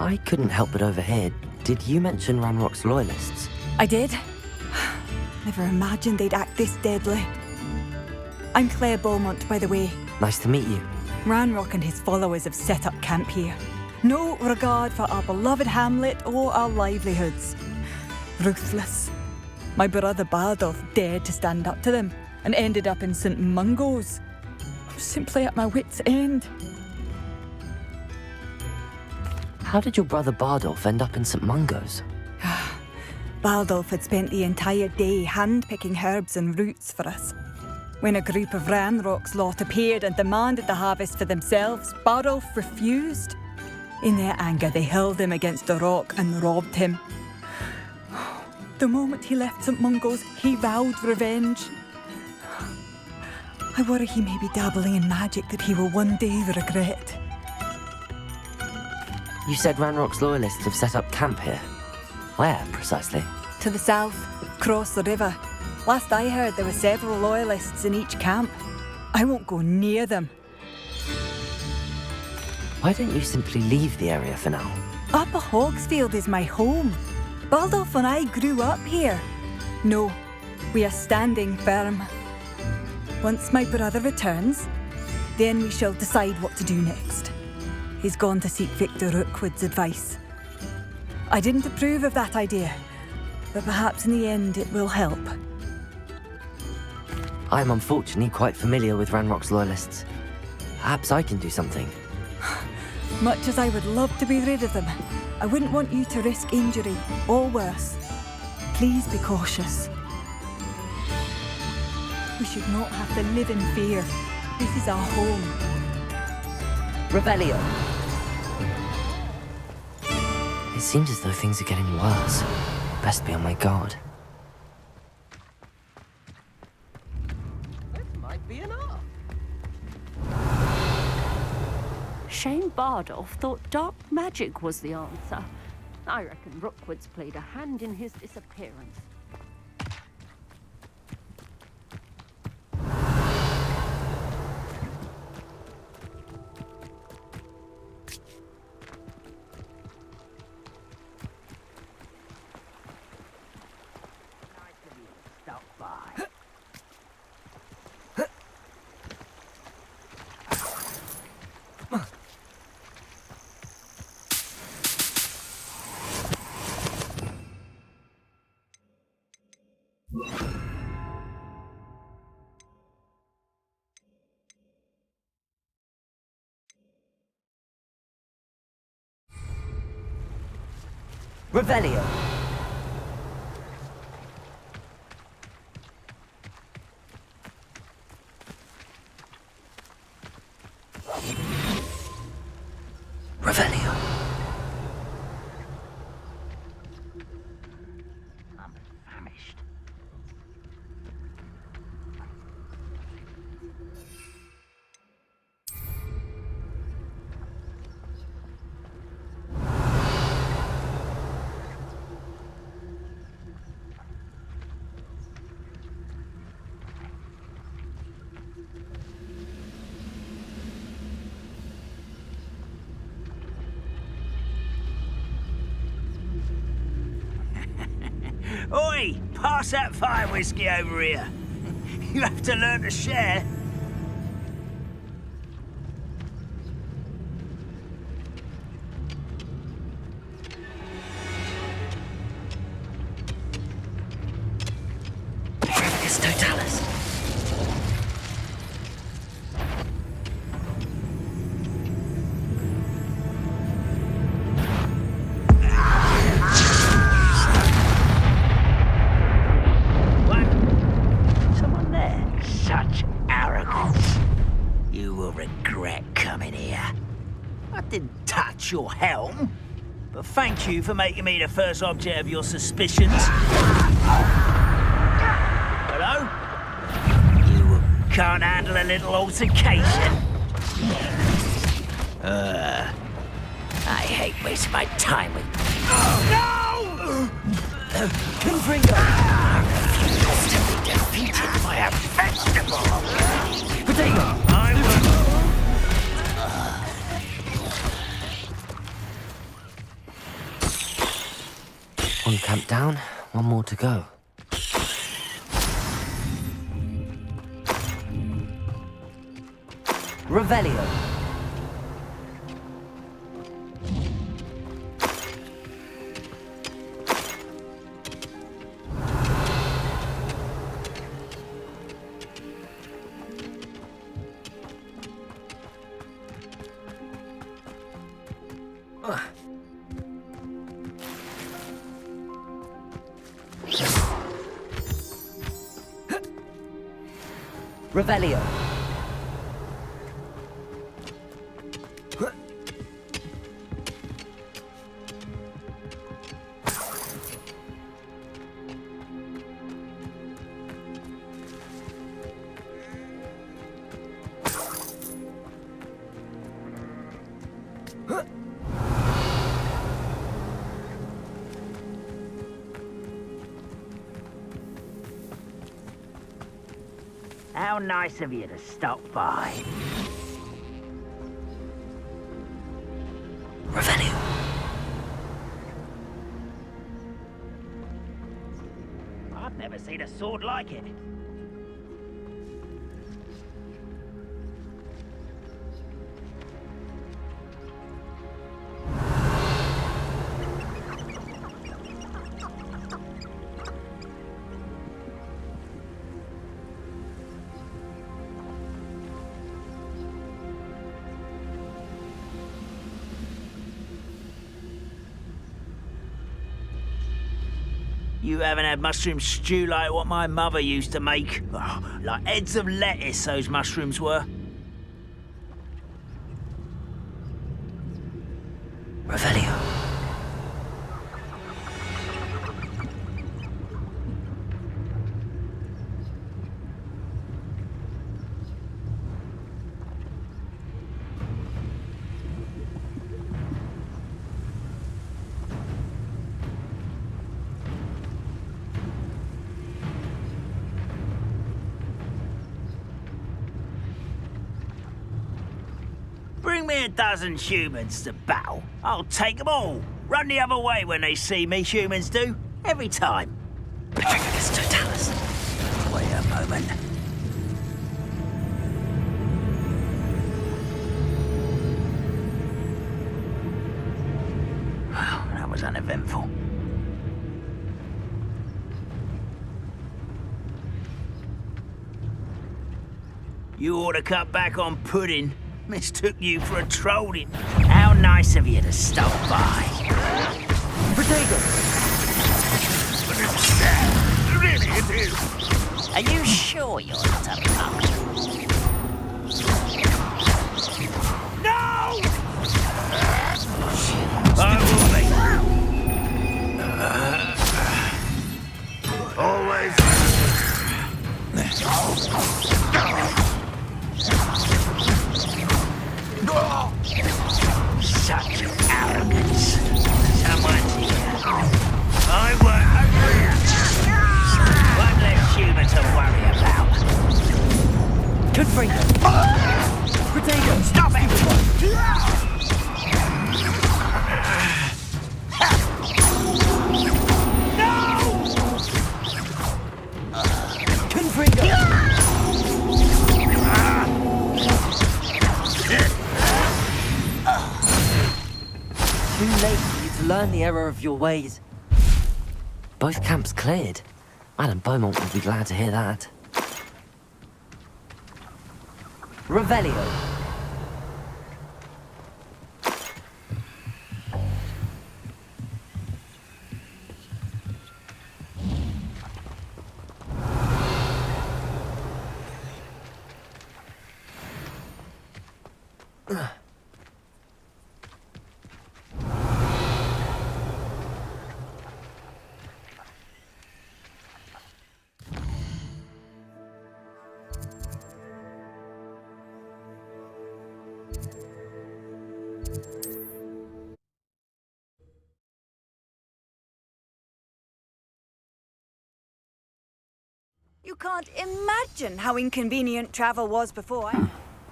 I couldn't help but overhear. Did you mention Ranrock's loyalists? I did. Never imagined they'd act this deadly. I'm Claire Beaumont, by the way. Nice to meet you. Ranrock and his followers have set up camp here. No regard for our beloved hamlet or our livelihoods. Ruthless. My brother Bardolph dared to stand up to them and ended up in St. Mungo's. I'm simply at my wit's end. How did your brother Bardolph end up in St. Mungo's? Bardolph had spent the entire day hand-picking herbs and roots for us. When a group of Ranrock's lot appeared and demanded the harvest for themselves, Bardolph refused. In their anger, they hurled him against a rock and robbed him. The moment he left St. Mungo's, he vowed revenge. I worry he may be dabbling in magic that he will one day regret. You said Ranrock's loyalists have set up camp here. Where, precisely? To the south, across the river. Last I heard, there were several loyalists in each camp. I won't go near them. Why don't you simply leave the area for now? Upper Hogsfield is my home. Bardolph and I grew up here. No, we are standing firm. Once my brother returns, then we shall decide what to do next. He's gone to seek Victor Rookwood's advice. I didn't approve of that idea, but perhaps in the end it will help. I'm unfortunately quite familiar with Ranrock's loyalists. Perhaps I can do something. Much as I would love to be rid of them, I wouldn't want you to risk injury, or worse. Please be cautious. We should not have to live in fear. This is our home. Revelio! It seems as though things are getting worse. Best be on my guard. This might be enough. Shane Bardolph thought dark magic was the answer. I reckon Rookwood's played a hand in his disappearance. Stop by. Revelio! Revelio! I'm famished. Oi! Pass that fire whiskey over here. You have to learn to share. It's Totalis! Someone there? Such arrogance. You will regret coming here. I didn't touch your helm, but thank you for making me the first object of your suspicions. Hello? You can't handle a little altercation. I hate wasting my time with... No! Confringo! I refuse to be defeated by a vegetable. Potato! One camp down, one more to go. Revelio. Revelio. How nice of you to stop by. Revelio. I've never seen a sword like it. You haven't had mushroom stew like what my mother used to make? Oh, like heads of lettuce, those mushrooms were. Revelio. Bring me a dozen humans to battle. I'll take them all. Run the other way when they see me, humans do. Every time. Patricus Totalis. Wait a moment. Well, that was uneventful. You ought to cut back on pudding. Mistook you for a trolling. How nice of you to stop by. Protego. Really, it is. Are you sure you're not a pup? No! I will be. Always. Such arrogance. Someone's here. I won't agree. One less human to worry about. Confringo. Protego. Stop it! No! Confringo. Too late for you to learn the error of your ways. Both camps cleared. Madame Beaumont will be glad to hear that. Revelio. You can't imagine how inconvenient travel was before.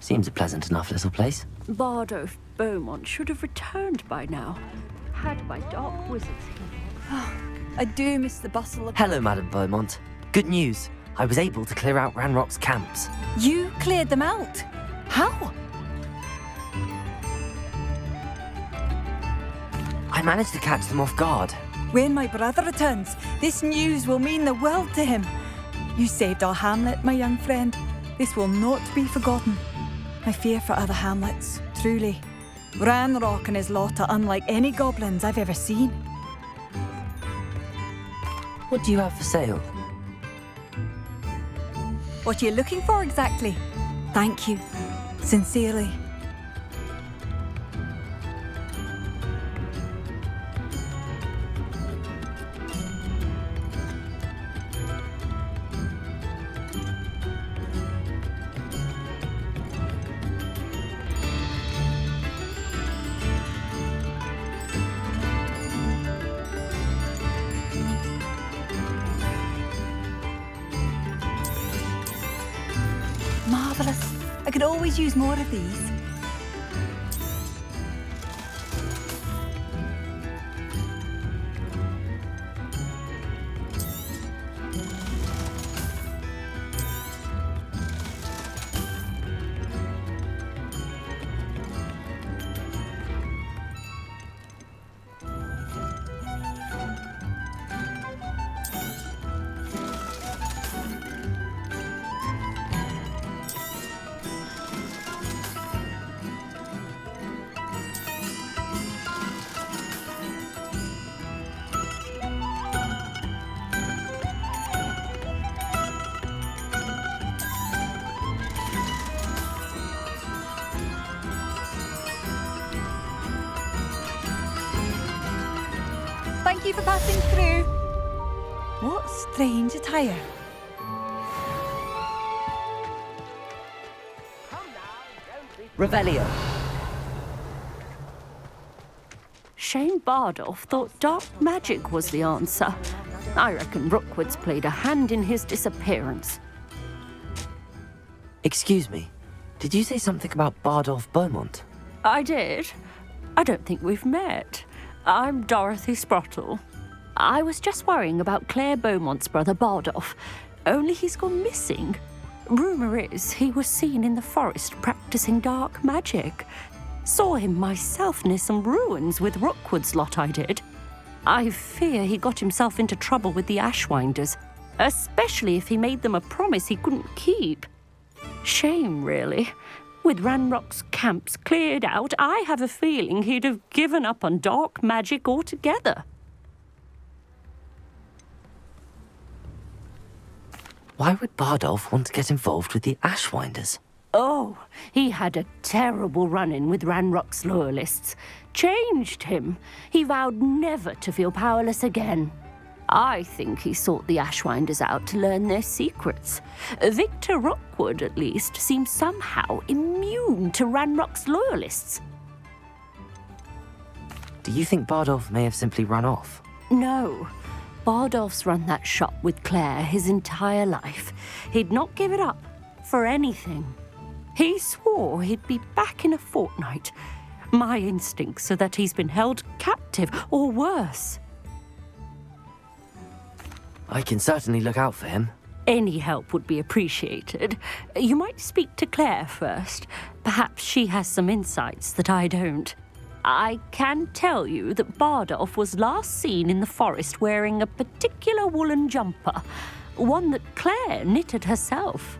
Seems a pleasant enough little place. Bardo Beaumont should have returned by now, had my dark wizards here. I do miss the bustle of... Hello, Madame Beaumont. Good news. I was able to clear out Ranrock's camps. You cleared them out? How? I managed to catch them off guard. When my brother returns, this news will mean the world to him. You saved our hamlet, my young friend. This will not be forgotten. I fear for other hamlets, truly. Ranrock and his lot are unlike any goblins I've ever seen. What do you have for sale? What are you looking for exactly? Thank you. Sincerely. Marvellous. I could always use more of these. Thank you for passing through. What strange attire. Revelio. Shane Bardolph thought dark magic was the answer. I reckon Rookwood's played a hand in his disappearance. Excuse me. Did you say something about Bardolph Beaumont? I did. I don't think we've met. I'm Dorothy Sprottle. I was just worrying about Claire Beaumont's brother Bardolph, only he's gone missing. Rumour is he was seen in the forest practicing dark magic. Saw him myself near some ruins with Rookwood's lot I did. I fear he got himself into trouble with the Ashwinders, especially if he made them a promise he couldn't keep. Shame, really. With Ranrock's camps cleared out, I have a feeling he'd have given up on dark magic altogether. Why would Bardolph want to get involved with the Ashwinders? Oh, he had a terrible run-in with Ranrock's loyalists. Changed him. He vowed never to feel powerless again. I think he sought the Ashwinders out to learn their secrets. Victor Rookwood, at least, seems somehow immune to Ranrock's loyalists. Do you think Bardolph may have simply run off? No. Bardolph's run that shop with Claire his entire life. He'd not give it up for anything. He swore he'd be back in a fortnight. My instincts are that he's been held captive, or worse. I can certainly look out for him. Any help would be appreciated. You might speak to Claire first. Perhaps she has some insights that I don't. I can tell you that Bardolph was last seen in the forest wearing a particular woolen jumper, one that Claire knitted herself.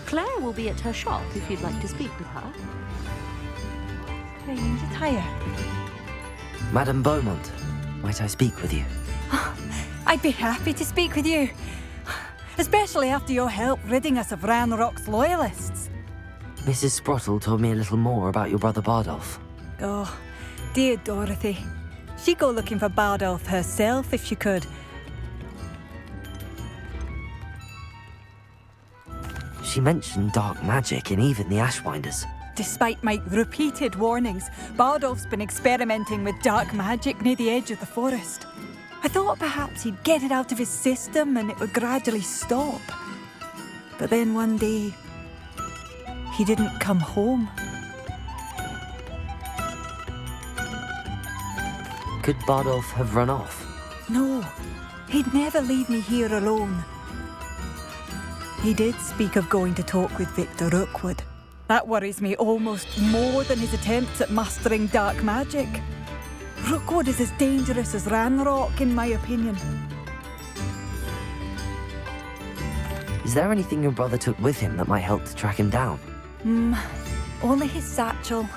Claire will be at her shop if you'd like to speak with her. Strange attire. Madame Beaumont, might I speak with you? I'd be happy to speak with you. Especially after your help ridding us of Ranrock's loyalists. Mrs. Sprottle told me a little more about your brother Bardolph. Oh, dear Dorothy. She'd go looking for Bardolph herself if she could. She mentioned dark magic and even the Ashwinders. Despite my repeated warnings, Bardolph's been experimenting with dark magic near the edge of the forest. I thought perhaps he'd get it out of his system and it would gradually stop. But then one day, he didn't come home. Could Bardolph have run off? No, he'd never leave me here alone. He did speak of going to talk with Victor Rookwood. That worries me almost more than his attempts at mastering dark magic. Rookwood is as dangerous as Ranrock, in my opinion. Is there anything your brother took with him that might help to track him down? Only his satchel,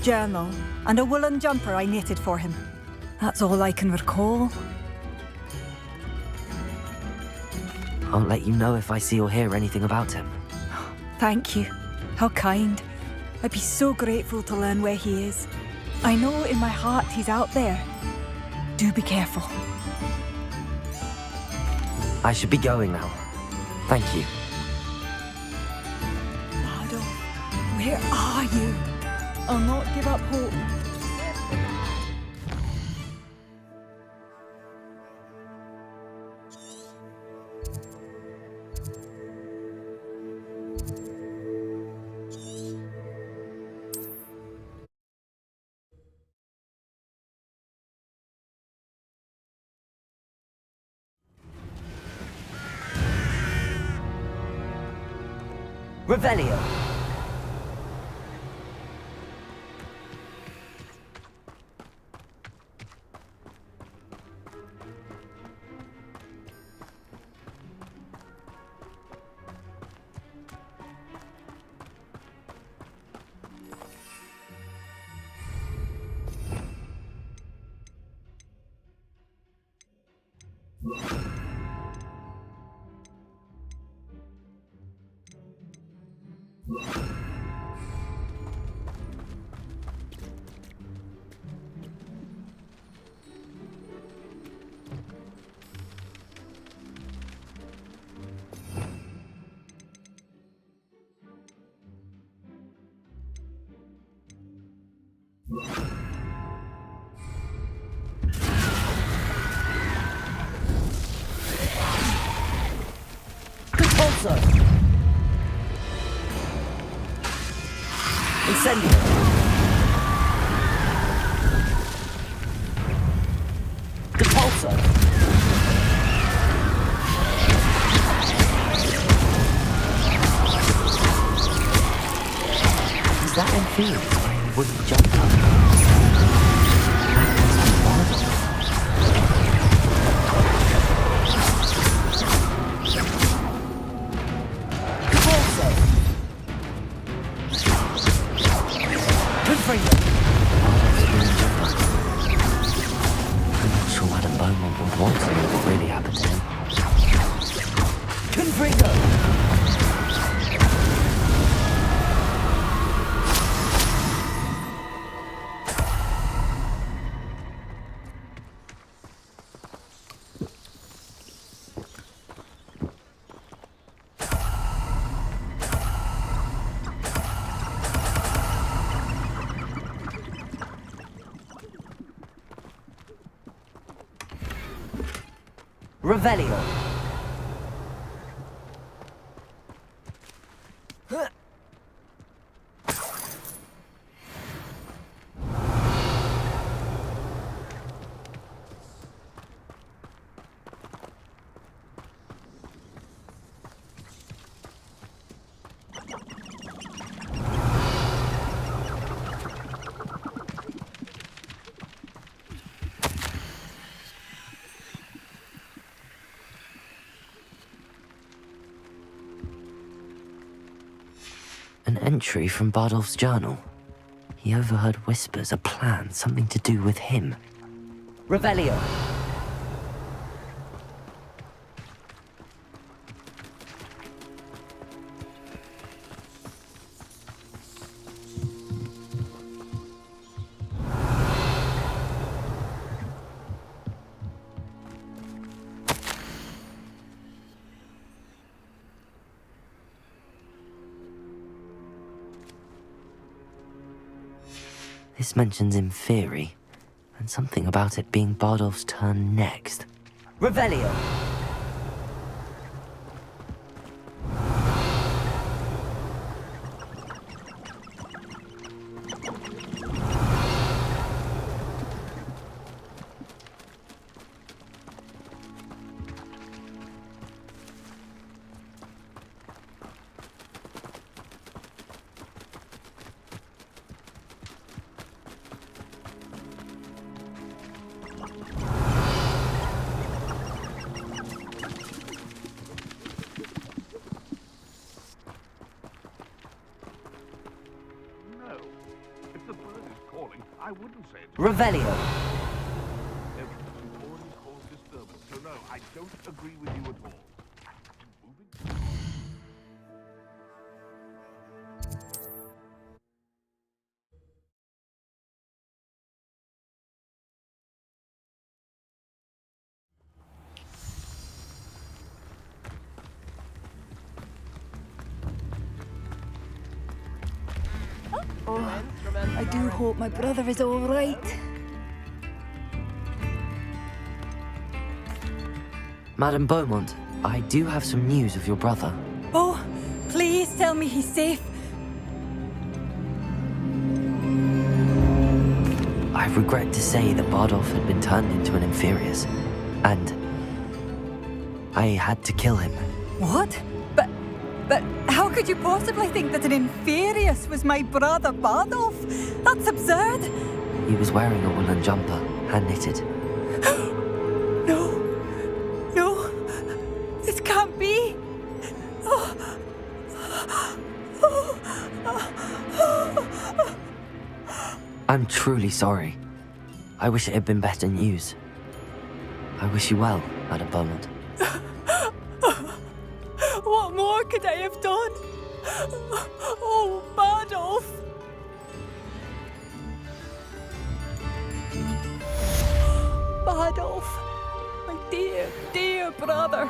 journal, and a woolen jumper I knitted for him. That's all I can recall. I'll let you know if I see or hear anything about him. Thank you. How kind. I'd be so grateful to learn where he is. I know in my heart he's out there. Do be careful. I should be going now. Thank you. Bardo, where are you? I'll not give up hope. Revelio! Repulsor! Incendio! Repulsor! Is that Inferior wearing a wooden jumper? That must be Bardolph. Confringo! I'm not sure Adam Beaumont would want to know what really happened to him. Confringo! Revelio. An entry from Bardolph's journal. He overheard whispers, a plan, something to do with him. Revelio. This mentions Inferi, and something about it being Bardolph's turn next. Revelio! No. If the bird is calling, I wouldn't say it's... Revelio. Evidence you've already caused disturbance, so no, I don't agree with you at all. Moving... I do hope my brother is all right. Madame Beaumont, I do have some news of your brother. Oh, please tell me he's safe. I regret to say that Bardolph had been turned into an Inferius, and I had to kill him. What? But how could you possibly think that an Inferius was my brother Bardolph? That's absurd. He was wearing a woolen jumper, hand-knitted. No, this can't be. I'm truly sorry. I wish it had been better news. I wish you well, Madame Beaumont. What more could I have done? Oh, Bardolph! Bardolph, my dear, dear brother.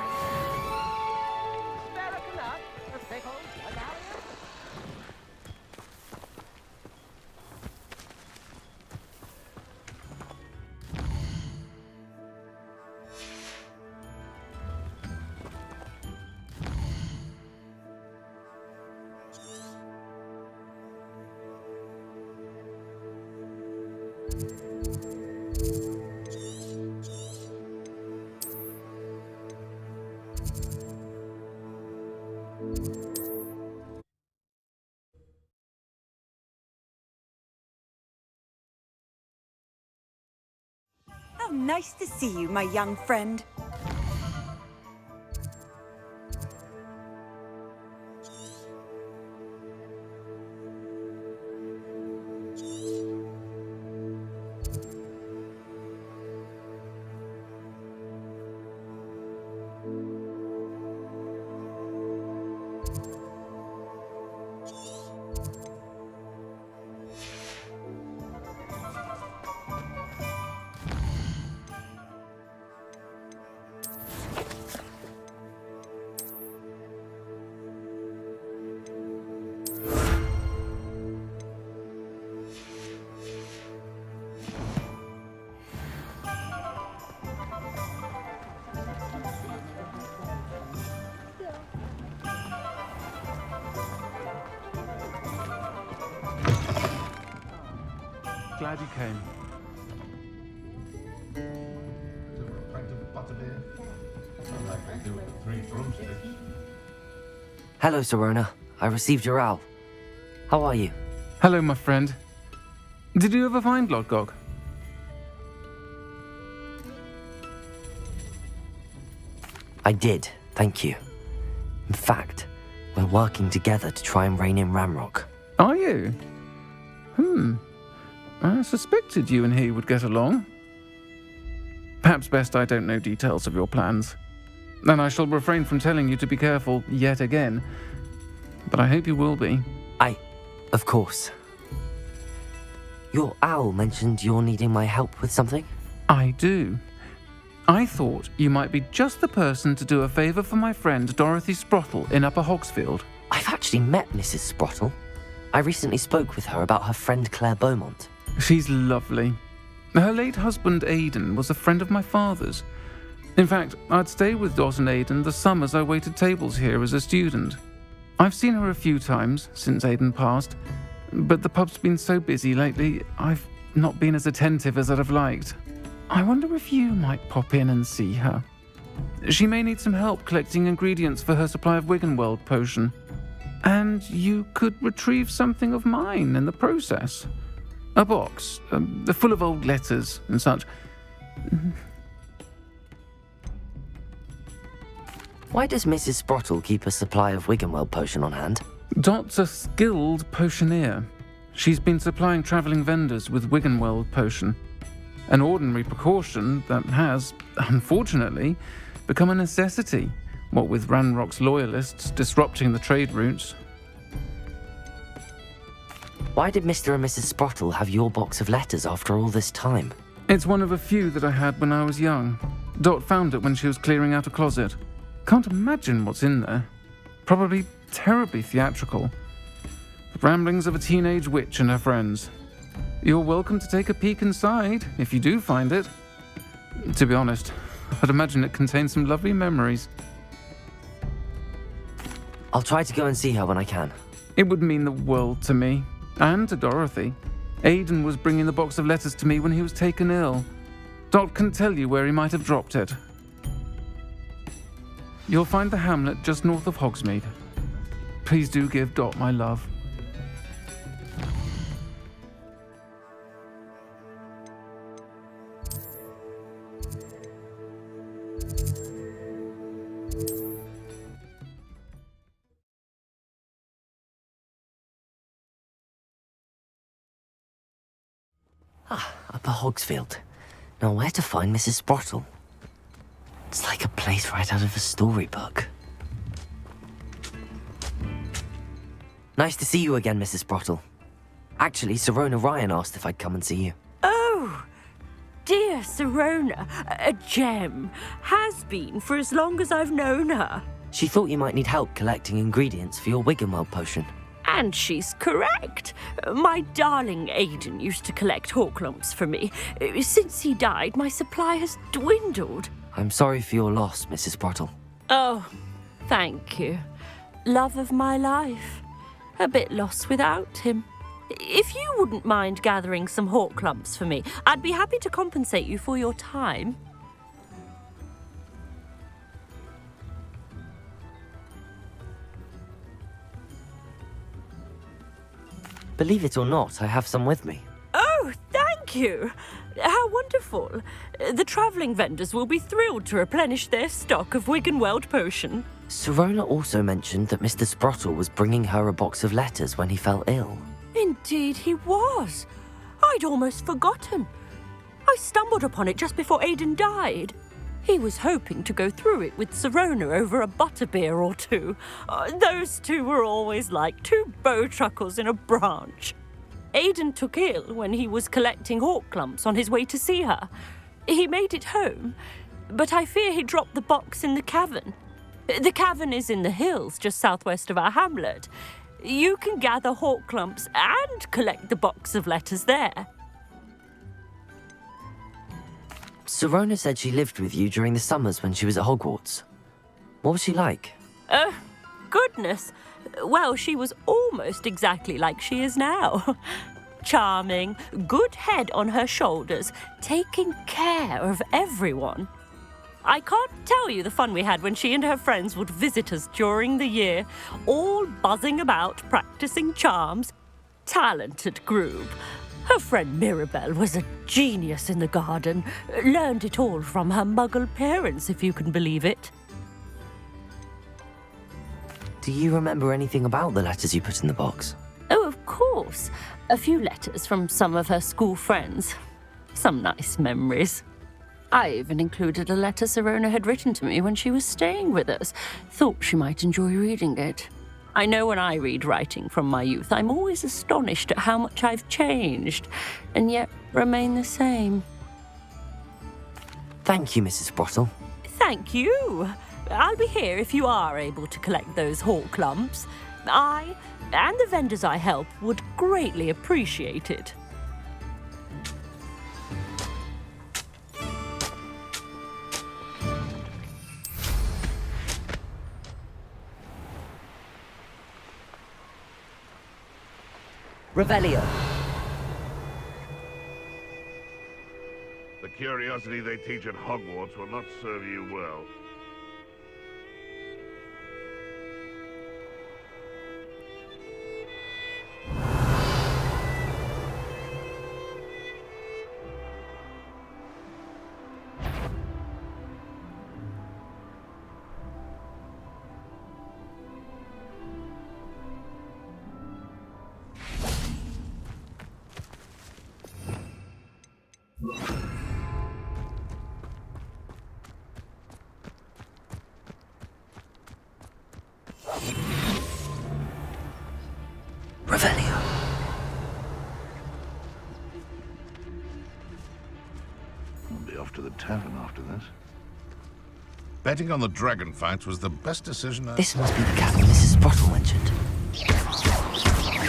How nice to see you, my young friend. Glad you came. A pint of butterbeer? Not like they do at the Three Broomsticks. Hello, Serona. I received your owl. How are you? Hello, my friend. Did you ever find Lodgok? I did, thank you. In fact, we're working together to try and rein in Ramrock. Are you? I suspected you and he would get along. Perhaps best I don't know details of your plans. And I shall refrain from telling you to be careful yet again. But I hope you will be. Of course. Your owl mentioned you're needing my help with something? I do. I thought you might be just the person to do a favour for my friend Dorothy Sprottle in Upper Hogsfield. I've actually met Mrs. Sprottle. I recently spoke with her about her friend Claire Beaumont. She's lovely. Her late husband Aidan was a friend of my father's. In fact, I'd stay with Dot and Aidan the summers I waited tables here as a student. I've seen her a few times since Aidan passed, but the pub's been so busy lately, I've not been as attentive as I'd have liked. I wonder if you might pop in and see her. She may need some help collecting ingredients for her supply of Wiggenweld potion. And you could retrieve something of mine in the process. A box, full of old letters and such. Why does Mrs. Sprottle keep a supply of Wiggenweld potion on hand? Dot's a skilled potioneer. She's been supplying travelling vendors with Wiggenweld potion, an ordinary precaution that has, unfortunately, become a necessity, what with Ranrock's loyalists disrupting the trade routes. Why did Mr. and Mrs. Sprottle have your box of letters after all this time? It's one of a few that I had when I was young. Dot found it when she was clearing out a closet. Can't imagine what's in there. Probably terribly theatrical. The ramblings of a teenage witch and her friends. You're welcome to take a peek inside, if you do find it. To be honest, I'd imagine it contains some lovely memories. I'll try to go and see her when I can. It would mean the world to me, and to Dorothy. Aidan was bringing the box of letters to me when he was taken ill. Dot can tell you where he might have dropped it. You'll find the hamlet just north of Hogsmeade. Please do give Dot my love. Upper Hogsfield. Now where to find Mrs. Sprottle? It's like a place right out of a storybook. Nice to see you again, Mrs. Sprottle. Actually, Sirona Ryan asked if I'd come and see you. Oh, dear Sirona, a gem. Has been for as long as I've known her. She thought you might need help collecting ingredients for your Wiggenweld potion. And she's correct. My darling Aidan used to collect Horklumps for me. Since he died, my supply has dwindled. I'm sorry for your loss, Mrs. Sprottle. Oh, thank you. Love of my life. A bit lost without him. If you wouldn't mind gathering some Horklumps for me, I'd be happy to compensate you for your time. Believe it or not, I have some with me. Oh, thank you. How wonderful. The travelling vendors will be thrilled to replenish their stock of Wiggenweld potion. Sirona also mentioned that Mr. Sprottle was bringing her a box of letters when he fell ill. Indeed he was. I'd almost forgotten. I stumbled upon it just before Aidan died. He was hoping to go through it with Sirona over a butterbeer or two. Those two were always like two bowtruckles in a branch. Aidan took ill when he was collecting Horklumps on his way to see her. He made it home, but I fear he dropped the box in the cavern. The cavern is in the hills just southwest of our hamlet. You can gather Horklumps and collect the box of letters there. Sirona said she lived with you during the summers when she was at Hogwarts. What was she like? Goodness. Well, she was almost exactly like she is now. Charming, good head on her shoulders, taking care of everyone. I can't tell you the fun we had when she and her friends would visit us during the year, all buzzing about, practicing charms. Talented group. Her friend Mirabelle was a genius in the garden. Learned it all from her muggle parents, if you can believe it. Do you remember anything about the letters you put in the box? Oh, of course. A few letters from some of her school friends. Some nice memories. I even included a letter Sirona had written to me when she was staying with us. Thought she might enjoy reading it. I know when I read writing from my youth, I'm always astonished at how much I've changed, and yet remain the same. Thank you, Mrs. Sprottle. Thank you. I'll be here if you are able to collect those Horklumps. I, and the vendors I help, would greatly appreciate it. Revelio. The curiosity they teach at Hogwarts will not serve you well. off to the tavern after this. Betting on the dragon fight was the best decision I... This must be the cabin Mrs. Sprottle mentioned. Stop spinning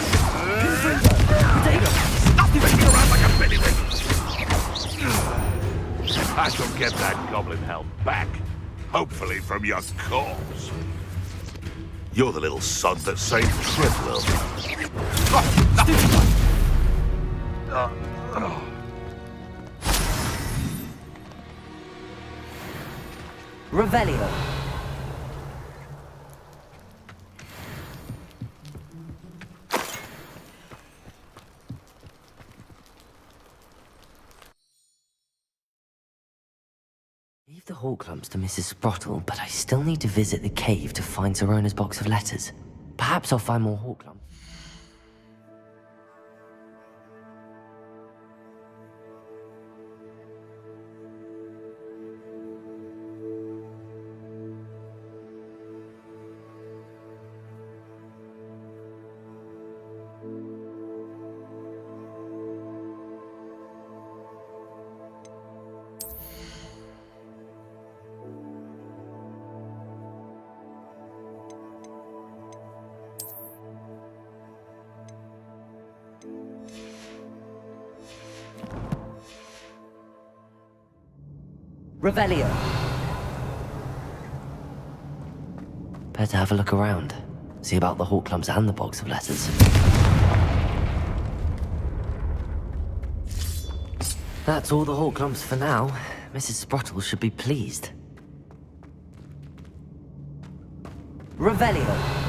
around like a bellywig! I shall get that goblin helm back. Hopefully from your corpse. You're the little sod that saved Tripwell. Revelio. Leave the Horklumps to Mrs. Sprottle, but I still need to visit the cave to find Serona's box of letters. Perhaps I'll find more Horklumps. Revelio. Better have a look around. See about the Horklumps and the box of letters. That's all the Horklumps for now. Mrs. Sprottle should be pleased. Revelio.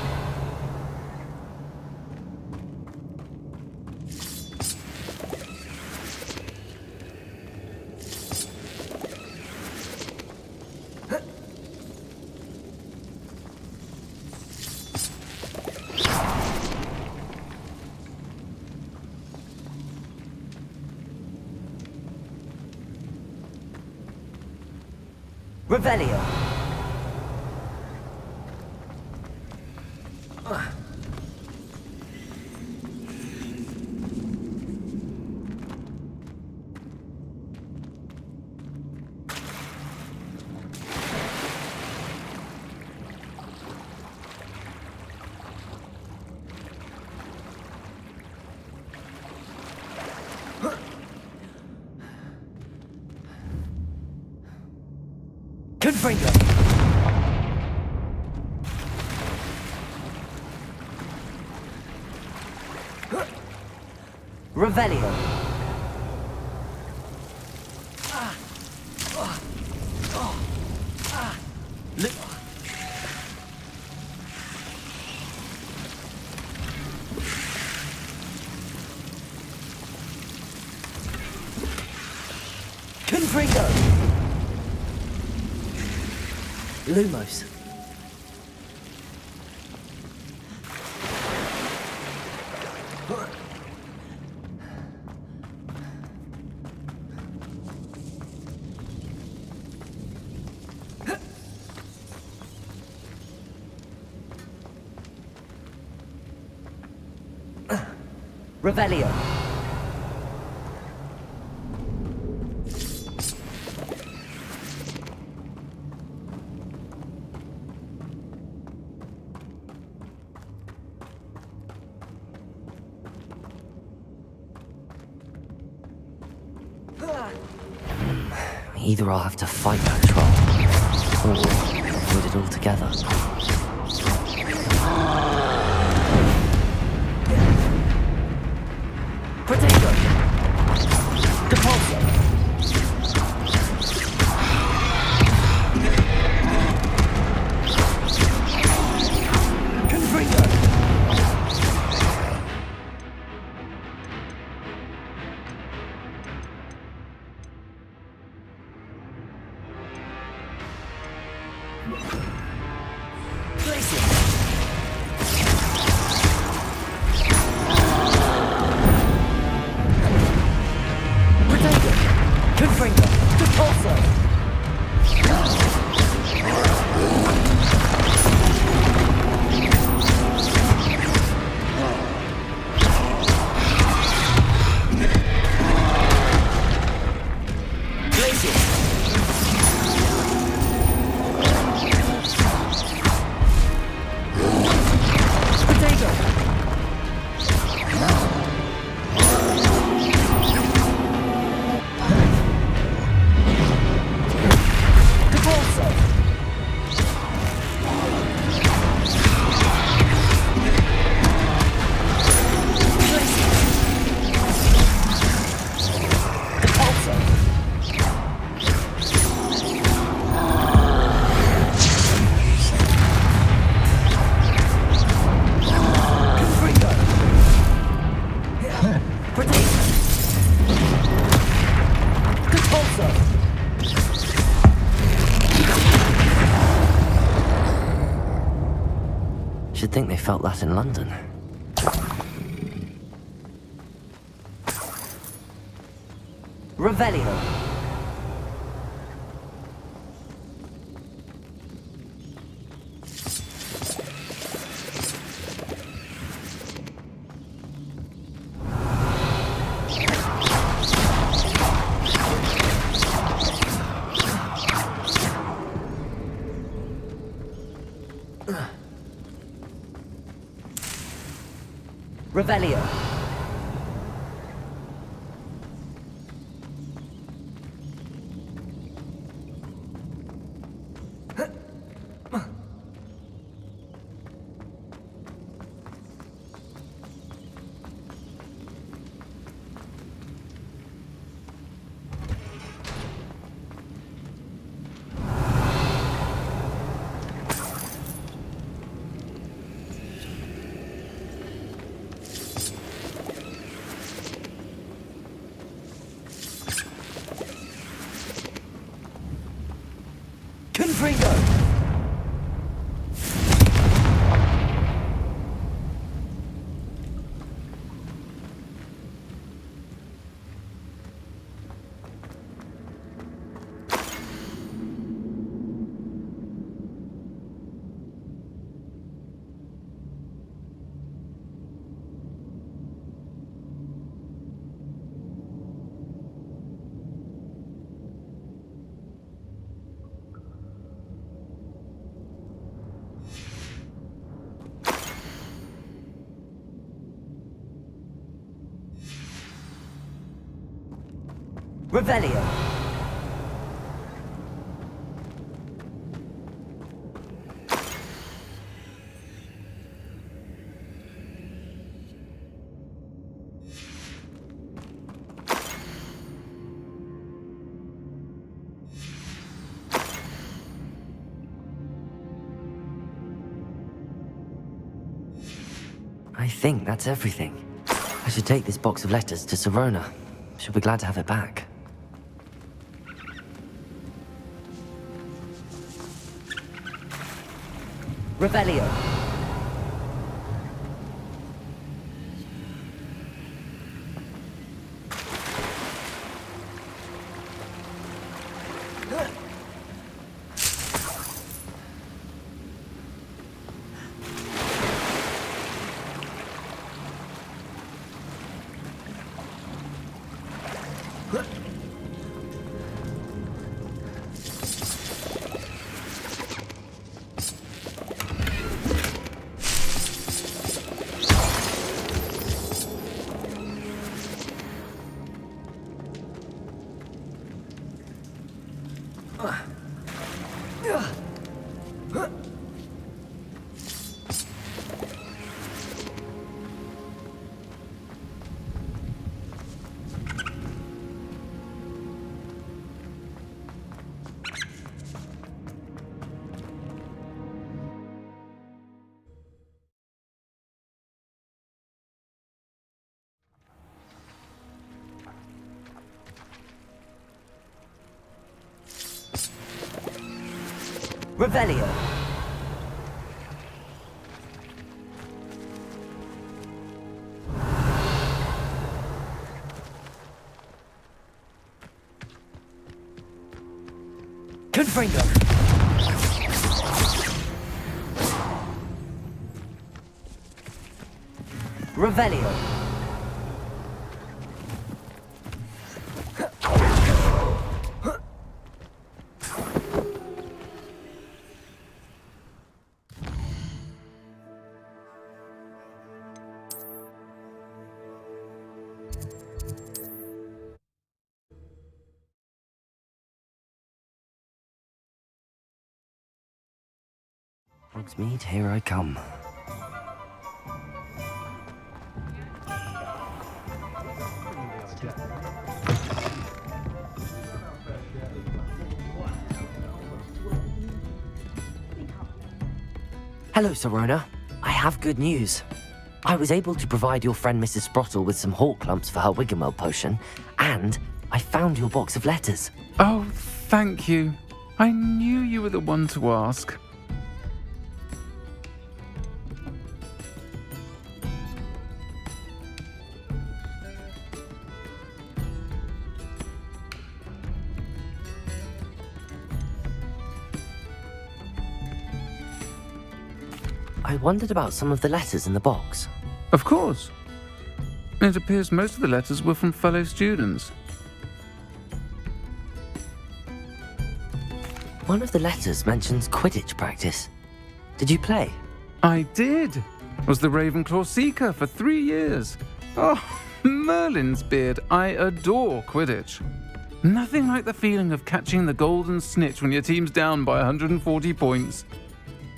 Revelio. Confringo. Revelio. Confringo. Lumos. Revelio. Either I'll have to fight that troll, or avoid it altogether. Potato! Depulso! Confringo! Glacier! Potato! Confringo! Depulso! Glacier! to think they felt that in London. Revelio. Revelio. Confringo! Revelio. I think that's everything. I should take this box of letters to Sirona. She'll be glad to have it back. Revelio. Revelio. Confringo. Revelio. Hogsmeade, here I come. Hello, Sirona. I have good news. I was able to provide your friend Mrs. Sprottle with some hawk lumps for her Wiggenweld potion, and I found your box of letters. Oh, thank you. I knew you were the one to ask. I wondered about some of the letters in the box. Of course. It appears most of the letters were from fellow students. One of the letters mentions Quidditch practice. Did you play? I did. Was the Ravenclaw Seeker for 3 years. Oh, Merlin's beard. I adore Quidditch. Nothing like the feeling of catching the golden snitch when your team's down by 140 points.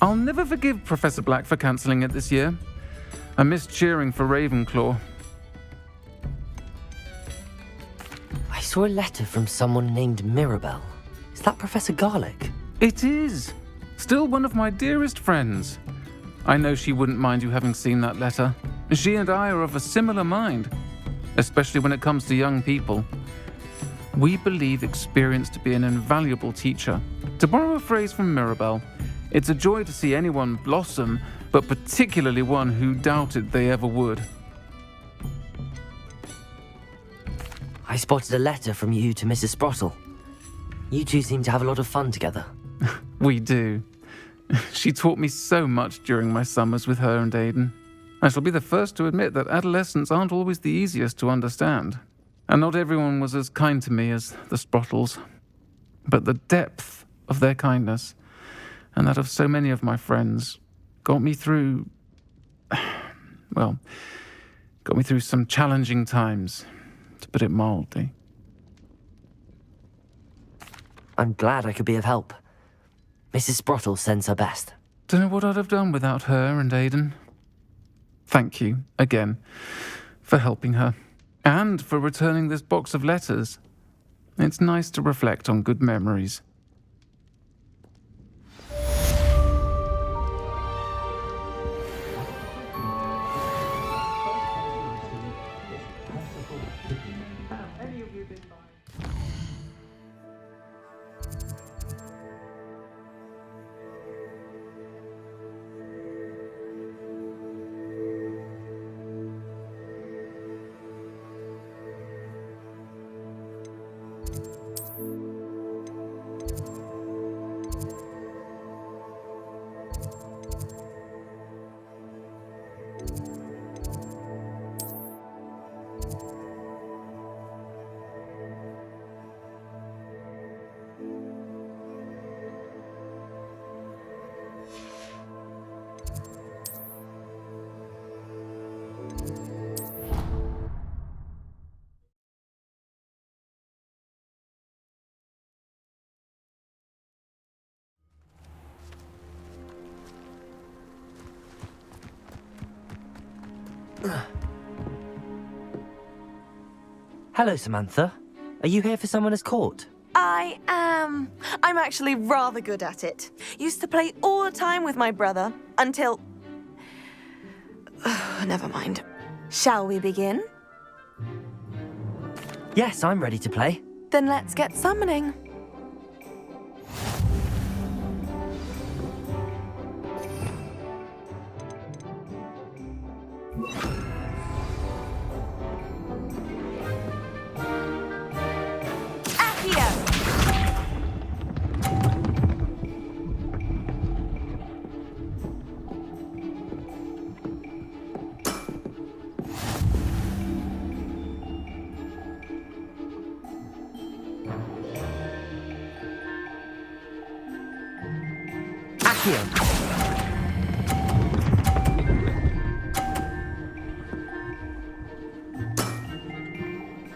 I'll never forgive Professor Black for cancelling it this year. I missed cheering for Ravenclaw. I saw a letter from someone named Mirabelle. Is that Professor Garlick? It is. Still one of my dearest friends. I know she wouldn't mind you having seen that letter. She and I are of a similar mind, especially when it comes to young people. We believe experience to be an invaluable teacher. To borrow a phrase from Mirabelle, it's a joy to see anyone blossom, but particularly one who doubted they ever would. I spotted a letter from you to Mrs. Sprottle. You two seem to have a lot of fun together. We do. She taught me so much during my summers with her and Aidan. I shall be the first to admit that adolescents aren't always the easiest to understand. And not everyone was as kind to me as the Sprottles. But the depth of their kindness, and that of so many of my friends, got me through some challenging times, to put it mildly. I'm glad I could be of help. Mrs. Sprottle sends her best. Don't know what I'd have done without her and Aidan. Thank you, again, for helping her, and for returning this box of letters. It's nice to reflect on good memories. Hello, Samantha. Are you here for Summoner's Court? I am. I'm actually rather good at it. Used to play all the time with my brother until... Never mind. Shall we begin? Yes, I'm ready to play. Then let's get summoning.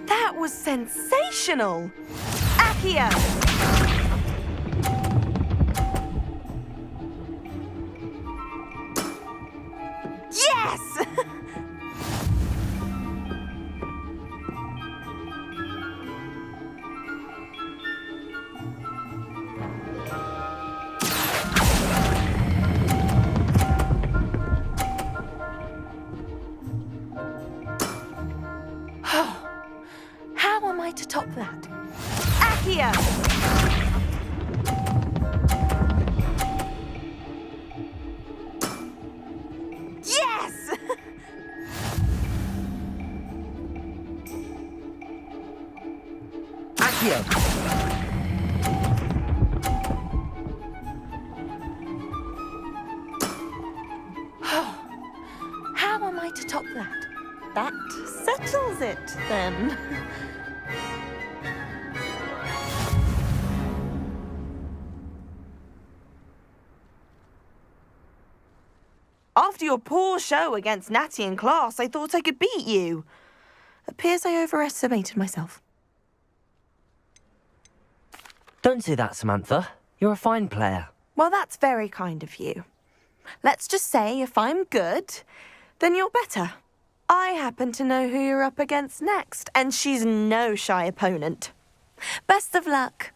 That was sensational! Accio! Yes! How am I to top that? Accio! Yes! Accio! then. After your poor show against Natty in class, I thought I could beat you. Appears I overestimated myself. Don't say that, Samantha. You're a fine player. Well, that's very kind of you. Let's just say if I'm good, then you're better. I happen to know who you're up against next, and she's no shy opponent. Best of luck.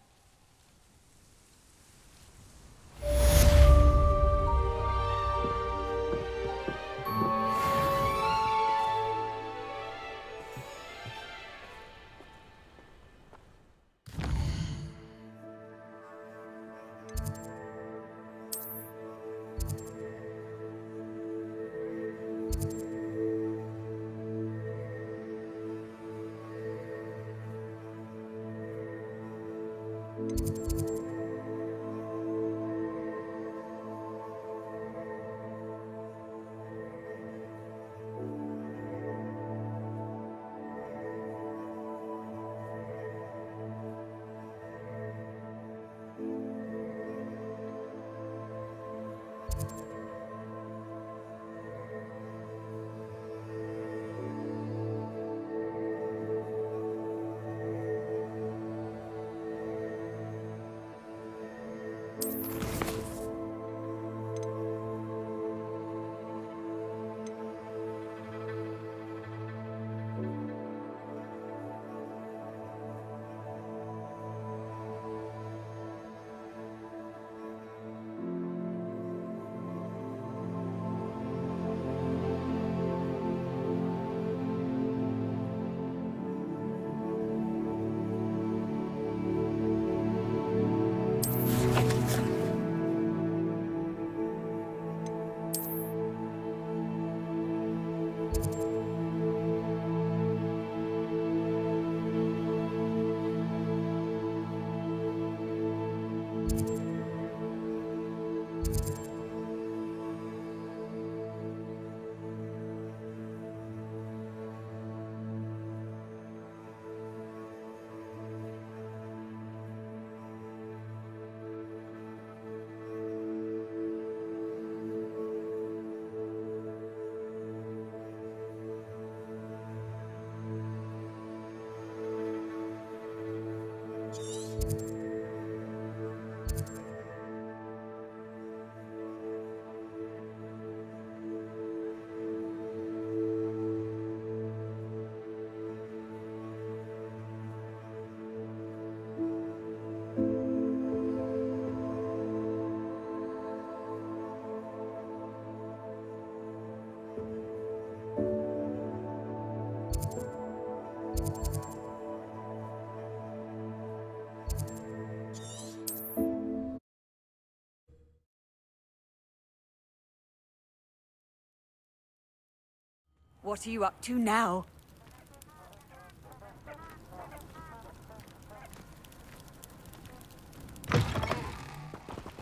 What are you up to now?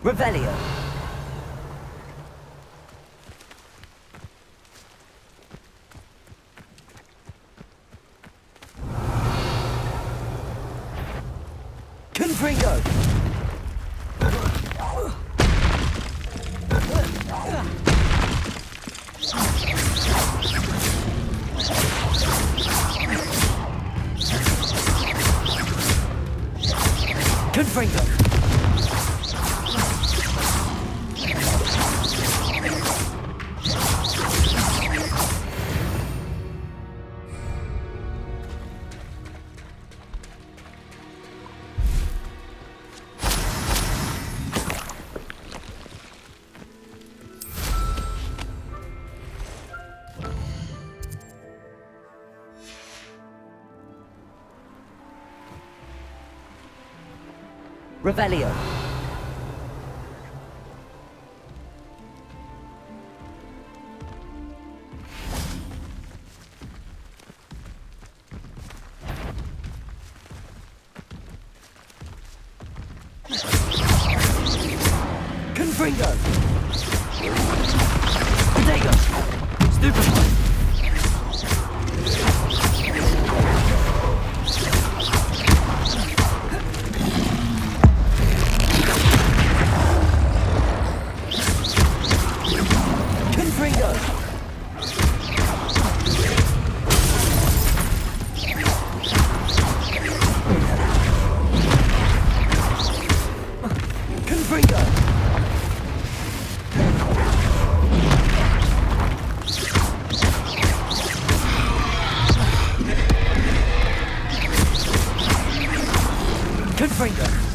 Revelio. Confringo. Confringo. Revelio. Confringo. Potato. Stupefy. Confringo!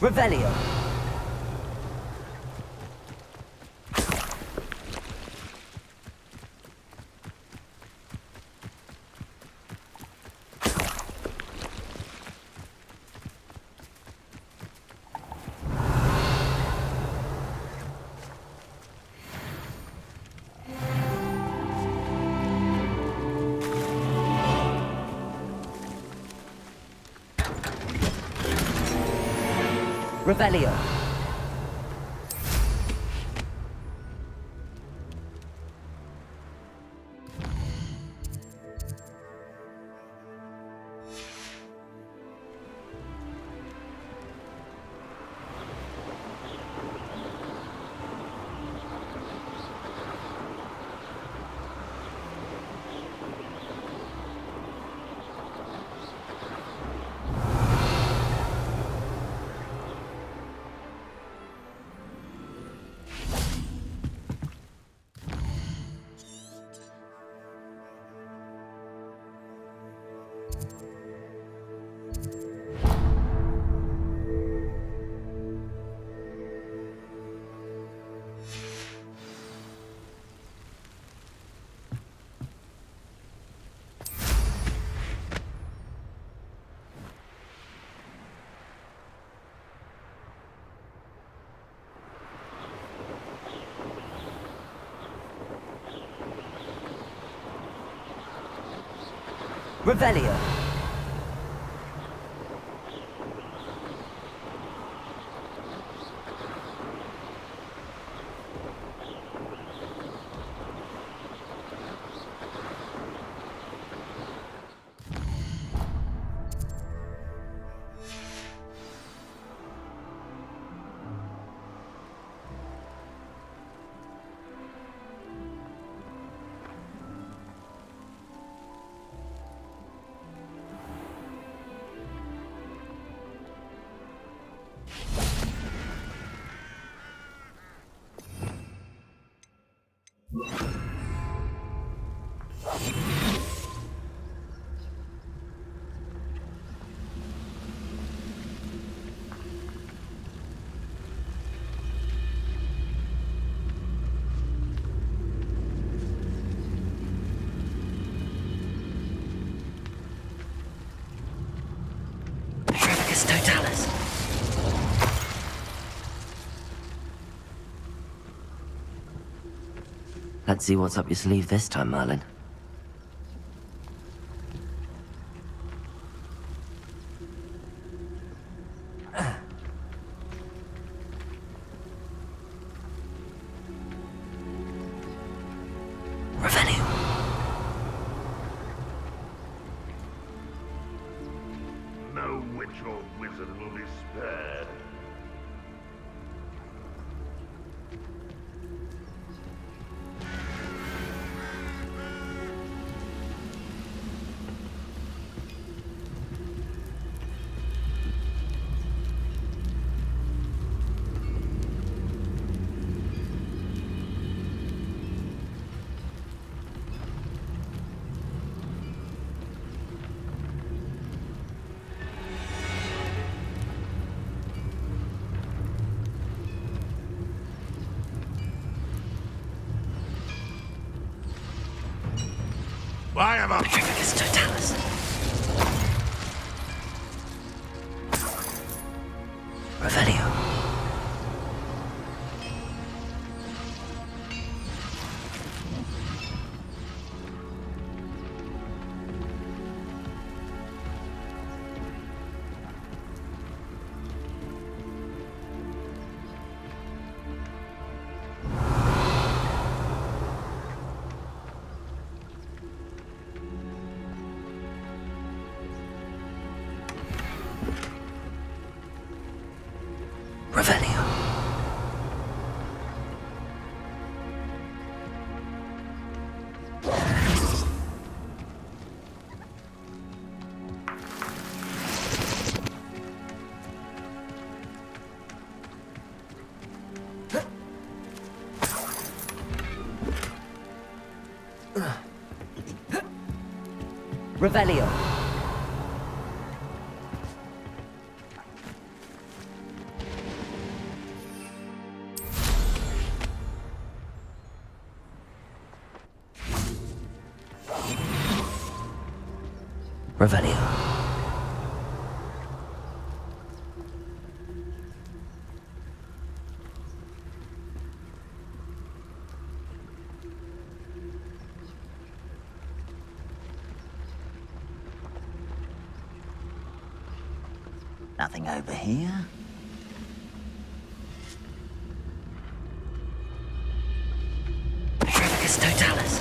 Revelio. Revelio. Revelio. Totalis. Let's see what's up your sleeve this time, Merlin. Revelio. No witch or wizard will be spared. I am a... Petrificus totalis. Revelio. Revelio. Revelio. Revelio. Nothing over here. Petrificus totalis.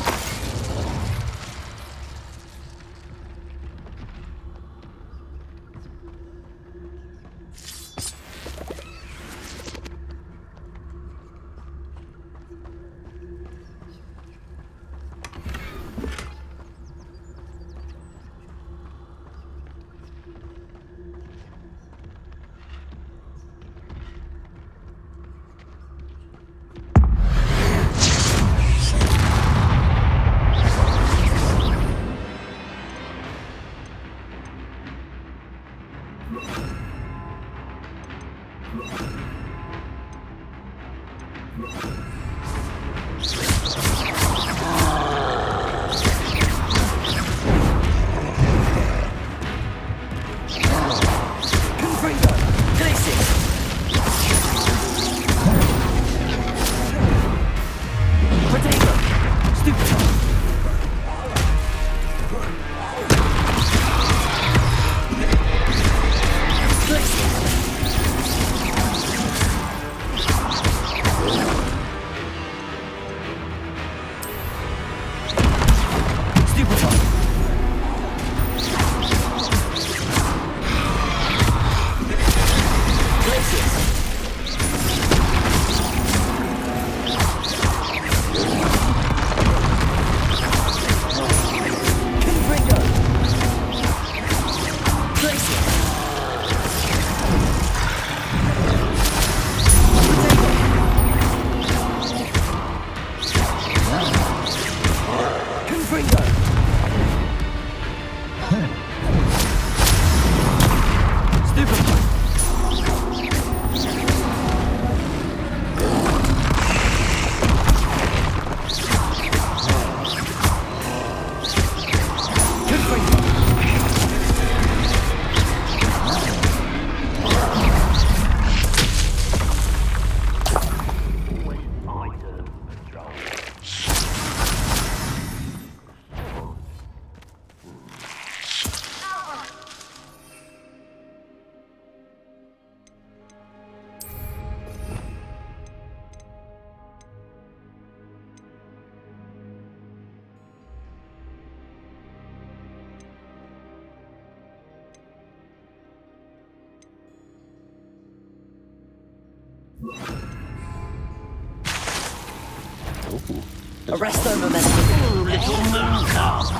Arresto momentum. Little moon calf.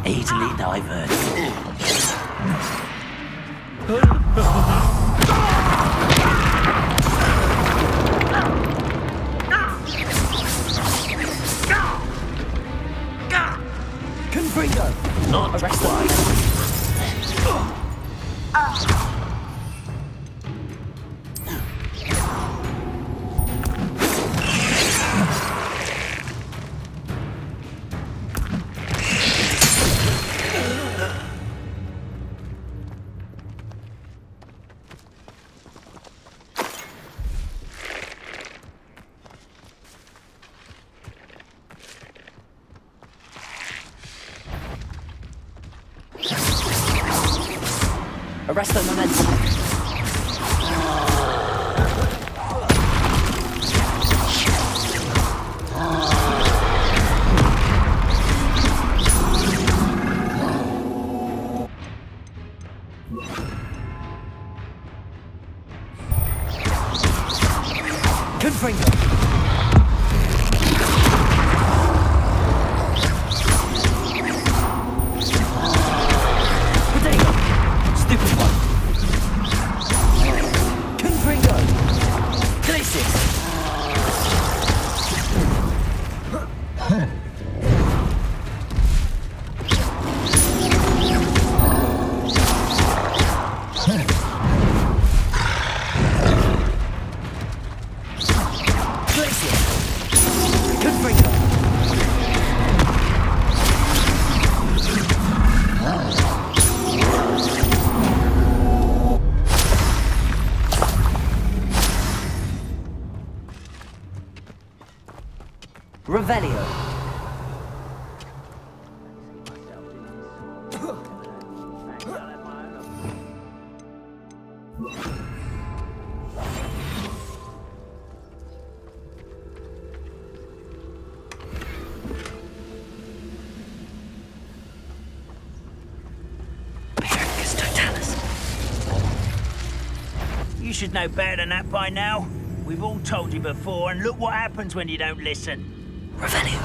Easily diverted. Confringo. Not Arresto. Arrest the momentum. Confringo. Potato. Stupid one. Confringo. Glacius. Revelio. You should know better than that by now. We've all told you before, and look what happens when you don't listen. Revelio.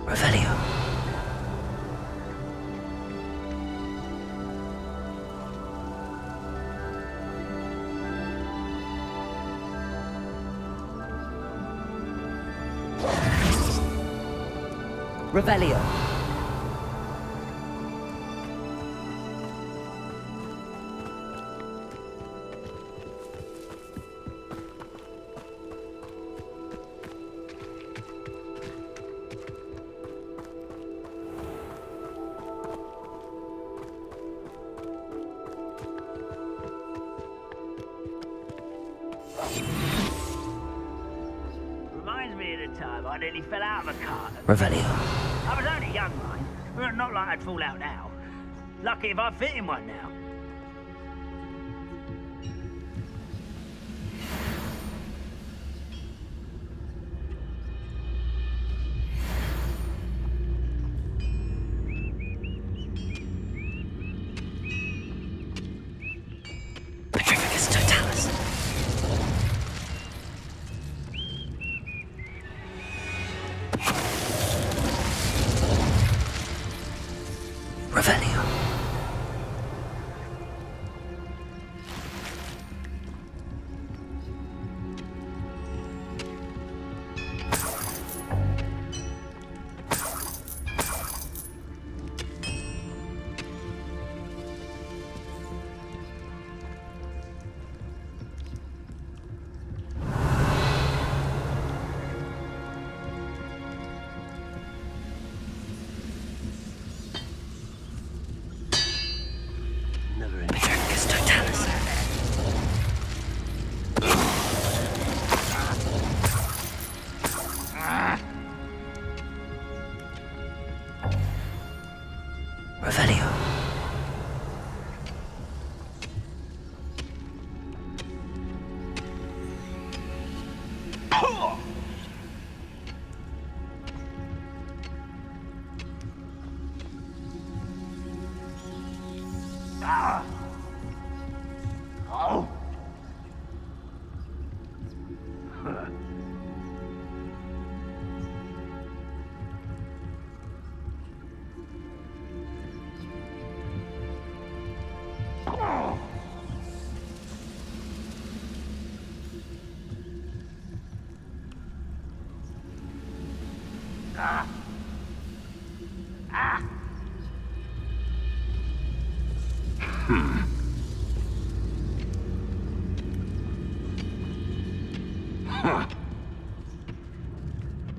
Revelio. Revelio. Reminds me of the time I nearly fell out of a cart. Revelio. I was only young, mind. Well, not like I'd fall out now. Lucky if I fit in one now. Petrificus totalis. Revelio. Petrificus totalis. Revelio. Oh!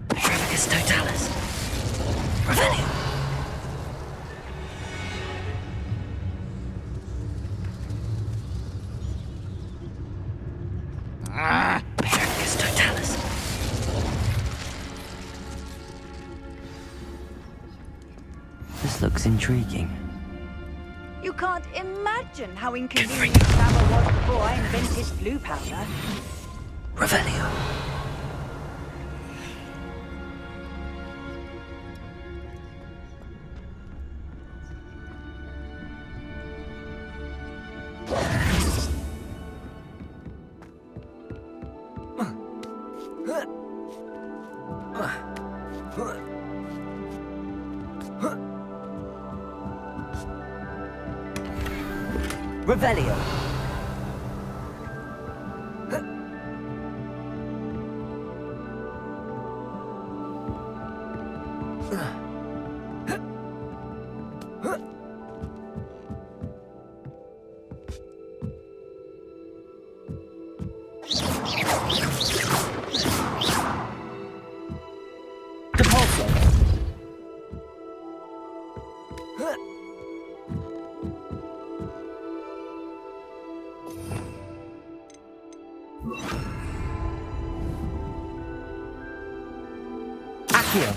Patricus Totalis. Revelio. Patricus Totalis. This looks intriguing. You can't imagine how inconvenient travel was before I invented blue powder. Revelio. Revelio. Accio.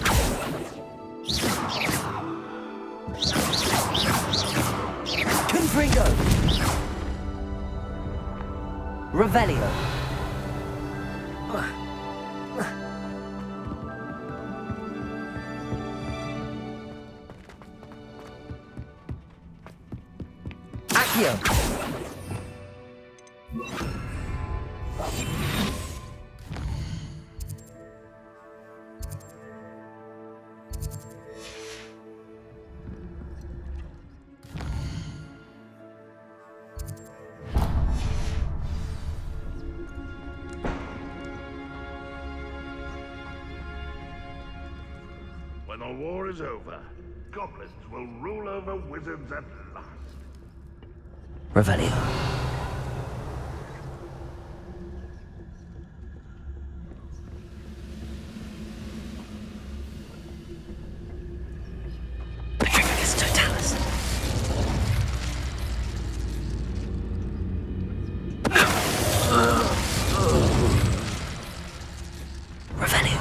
Confringo. Revelio. Accio. When the war is over, goblins will rule over wizards at last. Revelio. Patricus Totalis. Revelio.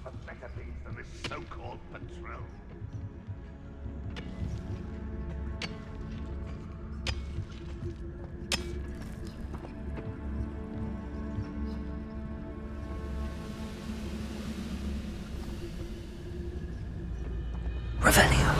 For better things than this so-called patrol. Revelio.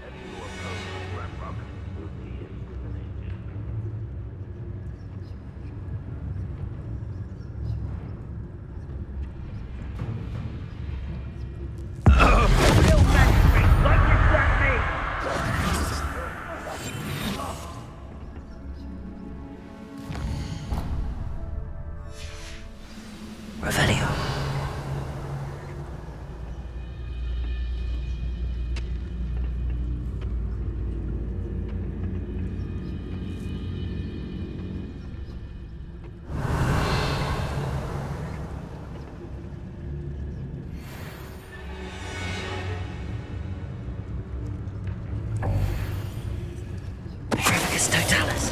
Any who oppose Granrock will be eliminated. Real magic, like you got me! Revelio. Patricus Totalis.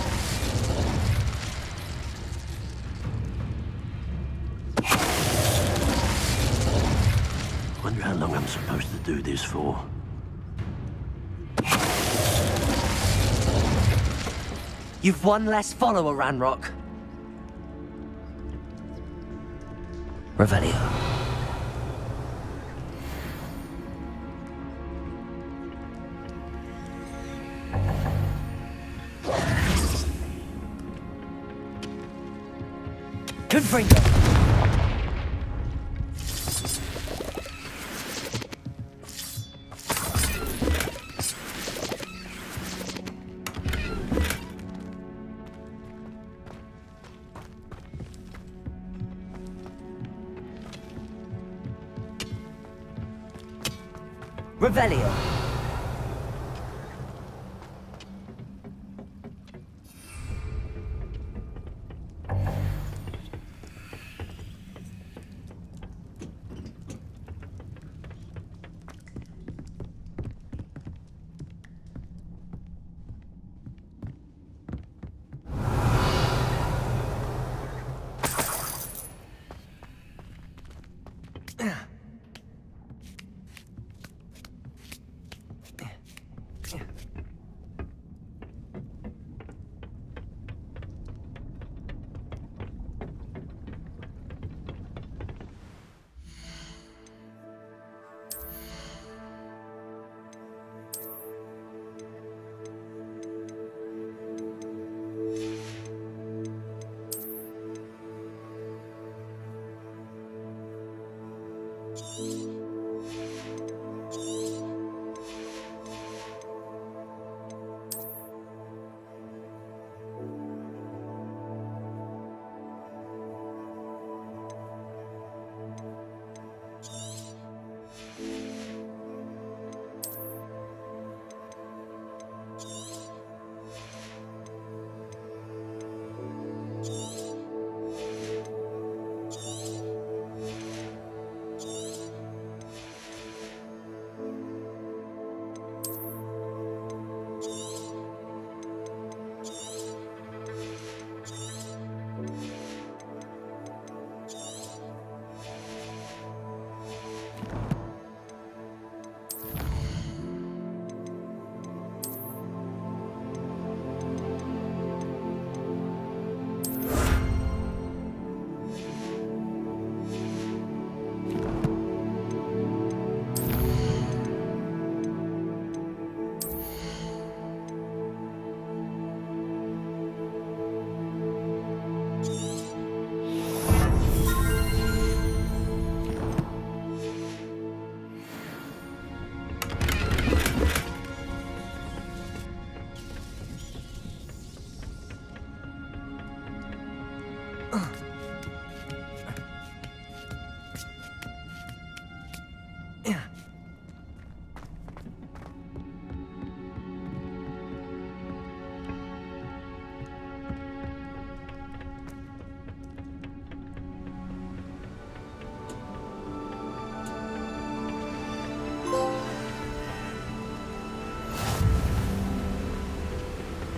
Wonder how long I'm supposed to do this for. You've one less follower, Ranrock. Revelio. Confringo. Revelio.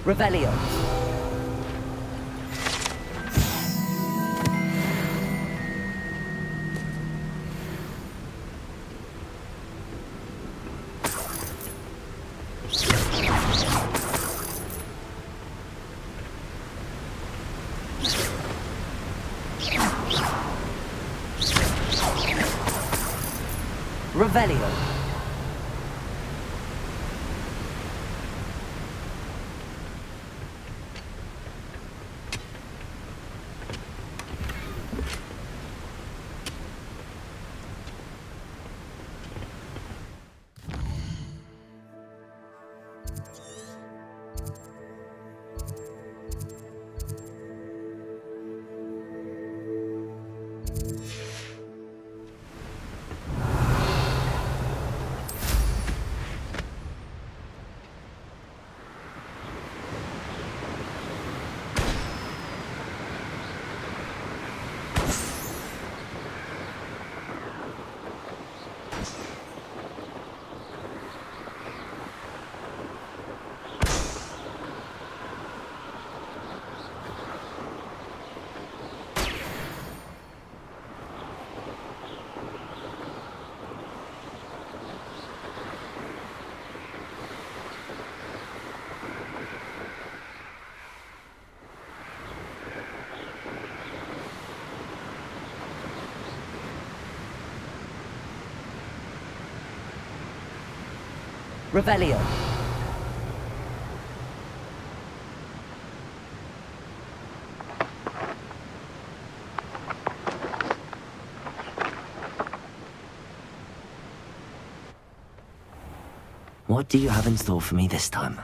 Revelio. Revelio. Revelio. What do you have in store for me this time?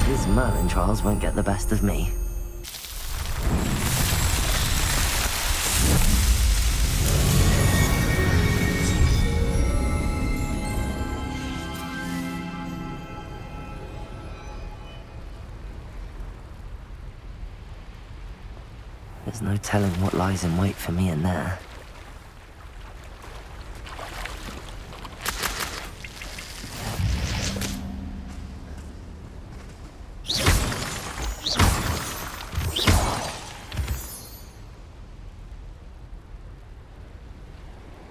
These Merlin trials won't get the best of me. There's no telling what lies in wait for me in there.